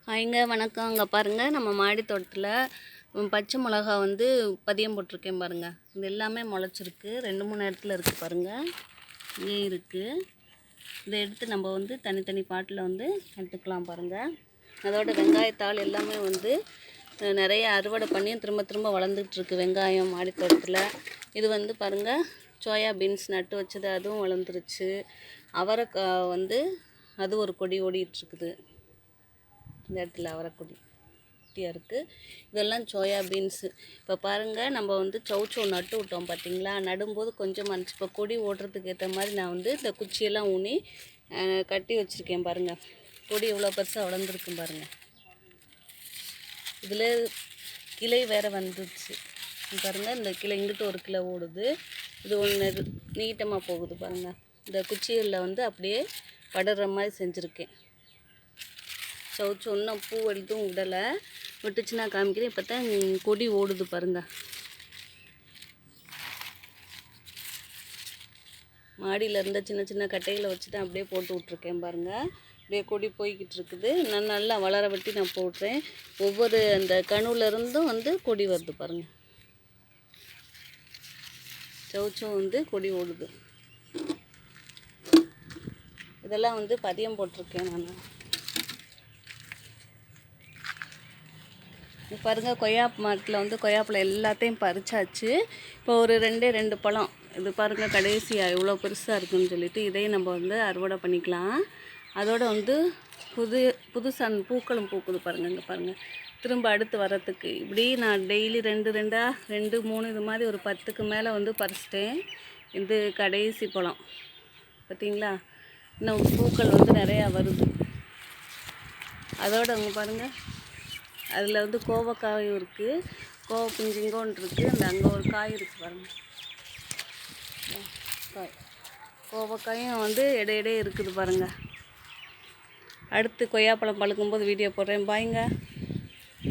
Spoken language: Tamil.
ஹாய்ங்க வணக்கம். அங்கே பாருங்கள், நம்ம மாடி தோட்டத்தில் பச்சை மிளகா வந்து பதியம் போட்டிருக்கேன் பாருங்கள். இது எல்லாமே முளைச்சிருக்கு. 2-3 இடத்துல இருக்குது பாருங்கள். இங்கே இருக்குது. இதை எடுத்து நம்ம வந்து தனித்தனி பாட்டில் வந்து நட்டுக்கலாம் பாருங்கள். அதோட வெங்காயத்தாள் எல்லாமே வந்து நிறைய அறுவடை பண்ணி திரும்ப திரும்ப வளர்ந்துட்டுருக்கு வெங்காயம் மாடி தோட்டத்தில். இது வந்து பாருங்கள், சோயா பீன்ஸ் நட்டு வச்சது, அதுவும் வளர்ந்துருச்சு. அவரைக்காய் வந்து அது ஒரு கொடி ஓடிட்டுருக்குது. இந்த இடத்துல அவரைக்கொடி குட்டியாக இருக்குது. இதெல்லாம் சோயா பீன்ஸு. இப்போ பாருங்கள், நம்ம வந்து சௌச்சோ நட்டு விட்டோம் பார்த்திங்களா. நடும்போது கொஞ்சமாக இருந்துச்சு. இப்போ கொடி ஓடுறதுக்கு ஏற்ற மாதிரி நான் வந்து இந்த குச்சியெல்லாம் ஊனி கட்டி வச்சுருக்கேன் பாருங்கள். கொடி எவ்வளோ பெருசாக வளர்ந்துருக்கும் பாருங்கள். இதில் கிளை வேறு வந்துடுச்சு பாருங்கள். இந்த கிளை இங்கிட்டு ஒரு கிளை ஓடுது. இது ஒன்று நீட்டமாக போகுது பாருங்கள். இந்த குச்சிகளில் வந்து அப்படியே படுற மாதிரி செஞ்சுருக்கேன். சௌச்சோ இன்னும் பூ எதுவும் விடலை. விட்டுச்சுன்னா காமிக்கிறேன். இப்போ தான் கொடி ஓடுது பாருங்கள். மாடியில் இருந்த சின்ன சின்ன கட்டைகளை வச்சு தான் அப்படியே போட்டு விட்ருக்கேன் பாருங்கள். அப்படியே கொடி போய்கிட்டு இருக்குது. நான் நல்லா வளர வெட்டி நான் போடுறேன். ஒவ்வொரு அந்த கணுவிலருந்தும் வந்து கொடி வருது பாருங்கள். சௌச்சோ வந்து கொடி ஓடுது. இதெல்லாம் வந்து பதியம் போட்டிருக்கேன் நான். பாருங்கள், கொய்யா மரத்தில் வந்து கொய்யாப்பழம் எல்லாத்தையும் பறிச்சாச்சு. இப்போ ஒரு 2 பழம் இது பாருங்கள். கடைசியாக எவ்வளோ பெருசாக இருக்குதுன்னு சொல்லிட்டு இதையும் நம்ம வந்து அறுவடை பண்ணிக்கலாம். அதோடு வந்து புதுசாக பூக்களும் பூக்குது பாருங்கள். இங்கே பாருங்கள், திரும்ப அடுத்து வரத்துக்கு இப்படி நான் டெய்லி 2 3 இது மாதிரி ஒரு 10க்கு மேலே வந்து பறிச்சிட்டேன். இது கடைசி பழம் பார்த்திங்களா. இன்னும் பூக்கள் வந்து நிறையா வருது. அதோடு அங்கே பாருங்கள், அதில் வந்து கோவக்காயும் இருக்குது. கோவ பிஞ்சு இங்கே ஒன்று இருக்குது. அந்த அங்கே ஒரு காய் இருக்குது பாருங்கள். காய் கோவக்காயும் வந்து இடையிடையே இருக்குது பாருங்கள். அடுத்து கொய்யாப்பழம் பழுக்கும்போது வீடியோ போடுறேன். பாய்ங்க.